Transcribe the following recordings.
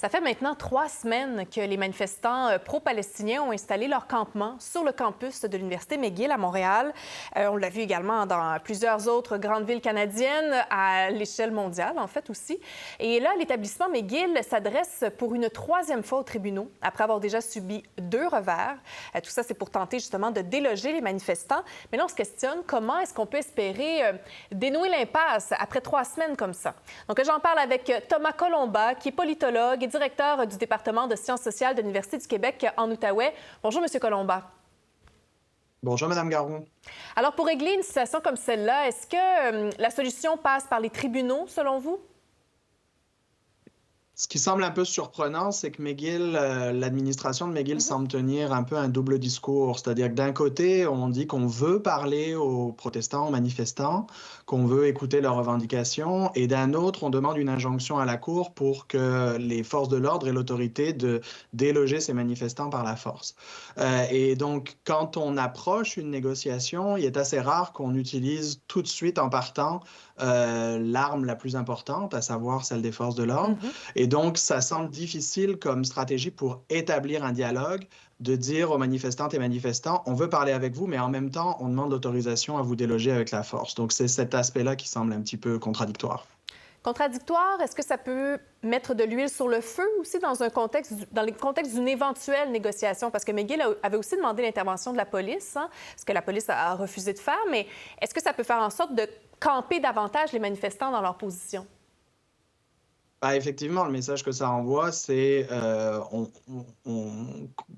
Ça fait maintenant 3 semaines que les manifestants pro-palestiniens ont installé leur campement sur le campus de l'Université McGill à Montréal. On l'a vu également dans plusieurs autres grandes villes canadiennes, à l'échelle mondiale en fait aussi. Et là, l'établissement McGill s'adresse pour une 3e fois aux tribunaux, après avoir déjà subi 2 revers. Tout ça, c'est pour tenter justement de déloger les manifestants. Mais là, on se questionne comment est-ce qu'on peut espérer dénouer l'impasse après 3 semaines comme ça. Donc, j'en parle avec Thomas Colomba, qui est politologue et directeur du département de sciences sociales de l'Université du Québec en Outaouais. Bonjour, M. Colomba. Bonjour, Mme Garon. Alors, pour régler une situation comme celle-là, est-ce que la solution passe par les tribunaux, selon vous? Ce qui semble un peu surprenant, c'est que McGill, l'administration de McGill semble tenir un peu un double discours. C'est-à-dire que d'un côté, on dit qu'on veut parler aux protestants, aux manifestants, qu'on veut écouter leurs revendications, et d'un autre, on demande une injonction à la Cour pour que les forces de l'ordre aient l'autorité de déloger ces manifestants par la force. Et donc, quand on approche une négociation, il est assez rare qu'on utilise tout de suite en partant l'arme la plus importante, à savoir celle des forces de l'ordre. Et donc, ça semble difficile comme stratégie pour établir un dialogue, de dire aux manifestantes et manifestants, on veut parler avec vous, mais en même temps, on demande l'autorisation à vous déloger avec la force. Donc, c'est cet aspect-là qui semble un petit peu contradictoire. Contradictoire, est-ce que ça peut mettre de l'huile sur le feu aussi dans le contexte d'une éventuelle négociation? Parce que McGill avait aussi demandé l'intervention de la police, ce que la police a refusé de faire, mais est-ce que ça peut faire en sorte de camper davantage les manifestants dans leur position? Effectivement, le message que ça envoie, c'est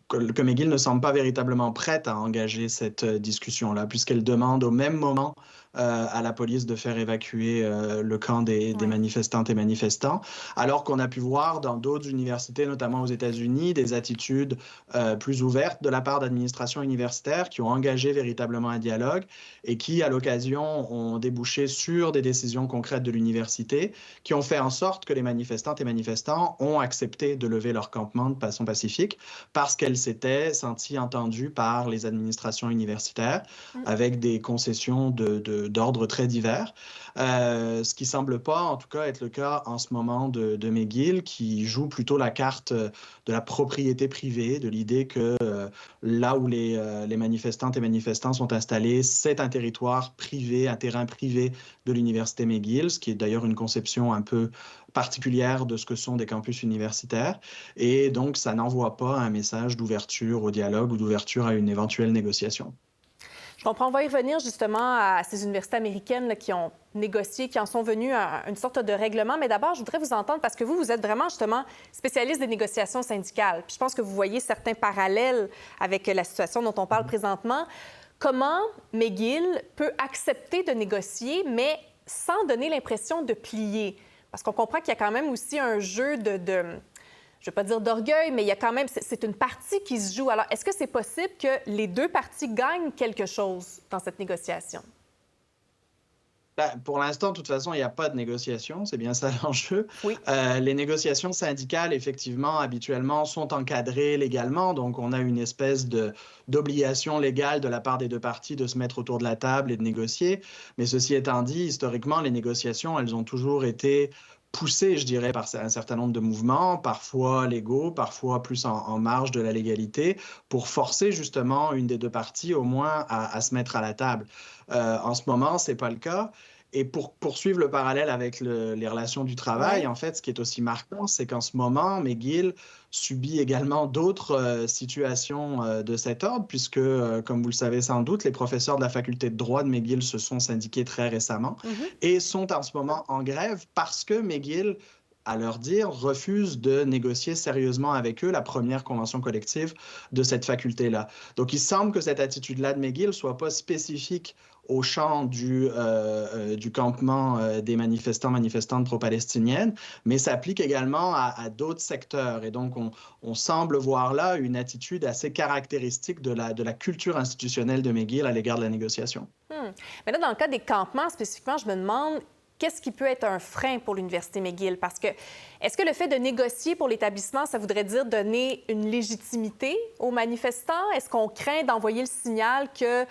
que McGill ne semble pas véritablement prête à engager cette discussion-là, puisqu'elle demande au même moment à la police de faire évacuer le camp des manifestantes et manifestants, alors qu'on a pu voir dans d'autres universités, notamment aux États-Unis, des attitudes plus ouvertes de la part d'administrations universitaires qui ont engagé véritablement un dialogue et qui, à l'occasion, ont débouché sur des décisions concrètes de l'université qui ont fait en sorte que les manifestantes et manifestants ont accepté de lever leur campement de façon pacifique parce qu'elles s'étaient senties entendues par les administrations universitaires avec des concessions d'ordre très divers. Ce qui ne semble pas, en tout cas, être le cas en ce moment de McGill, qui joue plutôt la carte de la propriété privée, de l'idée que là où les manifestantes et manifestants sont installés, c'est un territoire privé, un terrain privé de l'Université McGill, ce qui est d'ailleurs une conception un peu particulière de ce que sont des campus universitaires. Et donc, ça n'envoie pas un message d'ouverture au dialogue ou d'ouverture à une éventuelle négociation. Je comprends. On va y revenir justement à ces universités américaines là, qui ont négocié, qui en sont venues à une sorte de règlement. Mais d'abord, je voudrais vous entendre parce que vous êtes vraiment justement spécialiste des négociations syndicales. Puis je pense que vous voyez certains parallèles avec la situation dont on parle présentement. Comment McGill peut accepter de négocier, mais sans donner l'impression de plier? Parce qu'on comprend qu'il y a quand même aussi un jeu je ne vais pas dire d'orgueil, mais il y a quand même, c'est une partie qui se joue. Alors, est-ce que c'est possible que les 2 parties gagnent quelque chose dans cette négociation? Pour l'instant, de toute façon, il n'y a pas de négociation, c'est bien ça l'enjeu. Oui. Les négociations syndicales, effectivement, habituellement, sont encadrées légalement. Donc, on a une espèce d'obligation légale de la part des 2 parties de se mettre autour de la table et de négocier. Mais ceci étant dit, historiquement, les négociations, elles ont toujours été poussées, je dirais, par un certain nombre de mouvements, parfois légaux, parfois plus en marge de la légalité, pour forcer justement une des 2 parties au moins à se mettre à la table. En ce moment, ce n'est pas le cas. Et pour poursuivre le parallèle avec les relations du travail, en fait, ce qui est aussi marquant, c'est qu'en ce moment, McGill subit également d'autres situations de cet ordre, puisque, comme vous le savez sans doute, les professeurs de la faculté de droit de McGill se sont syndiqués très récemment et sont en ce moment en grève parce que McGill, à leur dire, refuse de négocier sérieusement avec eux la première convention collective de cette faculté-là. Donc, il semble que cette attitude-là de McGill ne soit pas spécifique au champ du campement des manifestantes pro-palestiniennes, mais s'applique également à d'autres secteurs. Et donc, on semble voir là une attitude assez caractéristique de la culture institutionnelle de McGill à l'égard de la négociation. Mais là, dans le cas des campements spécifiquement, je me demande qu'est-ce qui peut être un frein pour l'Université McGill? Parce que, est-ce que le fait de négocier pour l'établissement, ça voudrait dire donner une légitimité aux manifestants? Est-ce qu'on craint d'envoyer le signal que,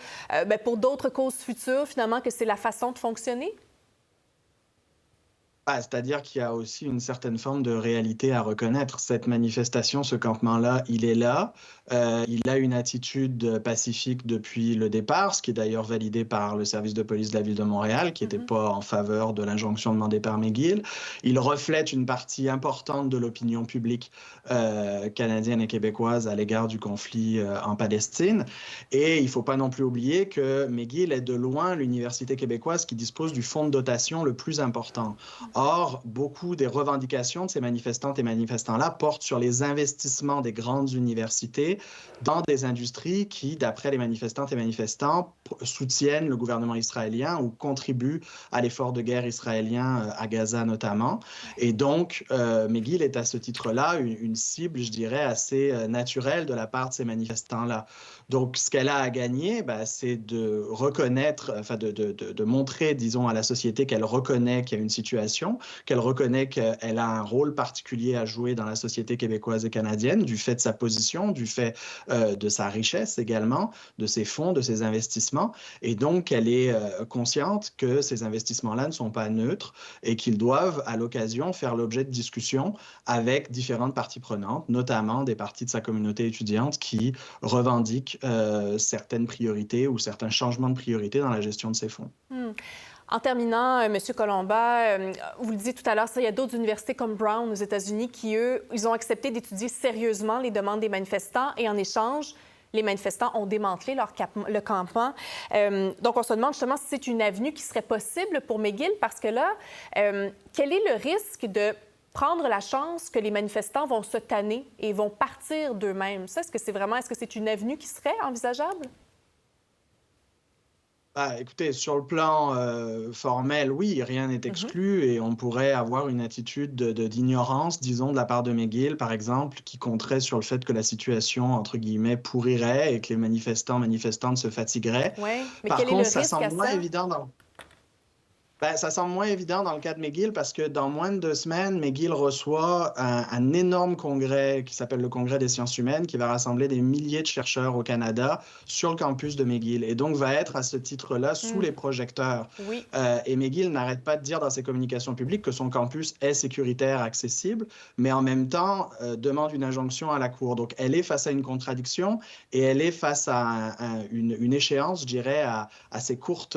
pour d'autres causes futures, finalement, que c'est la façon de fonctionner? C'est-à-dire qu'il y a aussi une certaine forme de réalité à reconnaître. Cette manifestation, ce campement-là, il est là. Il a une attitude pacifique depuis le départ, ce qui est d'ailleurs validé par le service de police de la ville de Montréal, qui n'était pas en faveur de l'injonction demandée par McGill. Il reflète une partie importante de l'opinion publique canadienne et québécoise à l'égard du conflit en Palestine. Et il ne faut pas non plus oublier que McGill est de loin l'université québécoise qui dispose du fonds de dotation le plus important. Or, beaucoup des revendications de ces manifestantes et manifestants-là portent sur les investissements des grandes universités dans des industries qui, d'après les manifestantes et manifestants, soutiennent le gouvernement israélien ou contribuent à l'effort de guerre israélien à Gaza notamment. Et donc, McGill est à ce titre-là une cible, je dirais, assez naturelle de la part de ces manifestants-là. Donc, ce qu'elle a à gagner, c'est de reconnaître, de montrer, disons, à la société qu'elle reconnaît qu'il y a une situation, qu'elle reconnaît qu'elle a un rôle particulier à jouer dans la société québécoise et canadienne, du fait de sa position, du fait de sa richesse également, de ses fonds, de ses investissements. Et donc, elle est consciente que ces investissements-là ne sont pas neutres et qu'ils doivent, à l'occasion, faire l'objet de discussions avec différentes parties prenantes, notamment des parties de sa communauté étudiante qui revendiquent certaines priorités ou certains changements de priorité dans la gestion de ces fonds. En terminant, M. Colomba, vous le disiez tout à l'heure, il y a d'autres universités comme Brown aux États-Unis qui, eux, ils ont accepté d'étudier sérieusement les demandes des manifestants et en échange, les manifestants ont démantelé le campement. Donc, on se demande justement si c'est une avenue qui serait possible pour McGill parce que là, quel est le risque de prendre la chance que les manifestants vont se tanner et vont partir d'eux-mêmes? Ça, est-ce que c'est une avenue qui serait envisageable? Écoutez, sur le plan formel, oui, rien n'est exclu et on pourrait avoir une attitude d'ignorance, disons, de la part de McGill, par exemple, qui compterait sur le fait que la situation, entre guillemets, pourrirait et que les manifestantes se fatigueraient. Oui, mais Par quel contre, est le ça risque semble à moins ça? évident ça semble moins évident dans le cas de McGill parce que dans moins de 2 semaines, McGill reçoit un énorme congrès qui s'appelle le Congrès des sciences humaines qui va rassembler des milliers de chercheurs au Canada sur le campus de McGill et donc va être à ce titre-là sous les projecteurs. Oui. Et McGill n'arrête pas de dire dans ses communications publiques que son campus est sécuritaire, accessible, mais en même temps demande une injonction à la Cour. Donc elle est face à une contradiction et elle est face à une échéance, je dirais, à assez court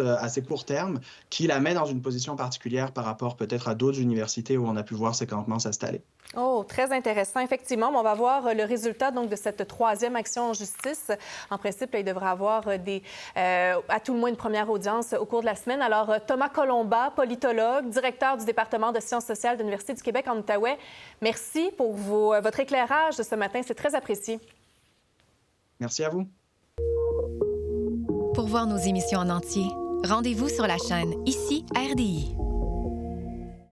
terme qui la met dans une position particulière par rapport peut-être à d'autres universités où on a pu voir ces campements s'installer. Oh, très intéressant. Effectivement, on va voir le résultat donc, de cette 3e action en justice. En principe, il devrait avoir à tout le moins une première audience au cours de la semaine. Alors, Thomas Colomba, politologue, directeur du département de sciences sociales de l'Université du Québec en Outaouais, merci pour votre éclairage de ce matin. C'est très apprécié. Merci à vous. Pour voir nos émissions en entier, rendez-vous sur la chaîne Ici RDI.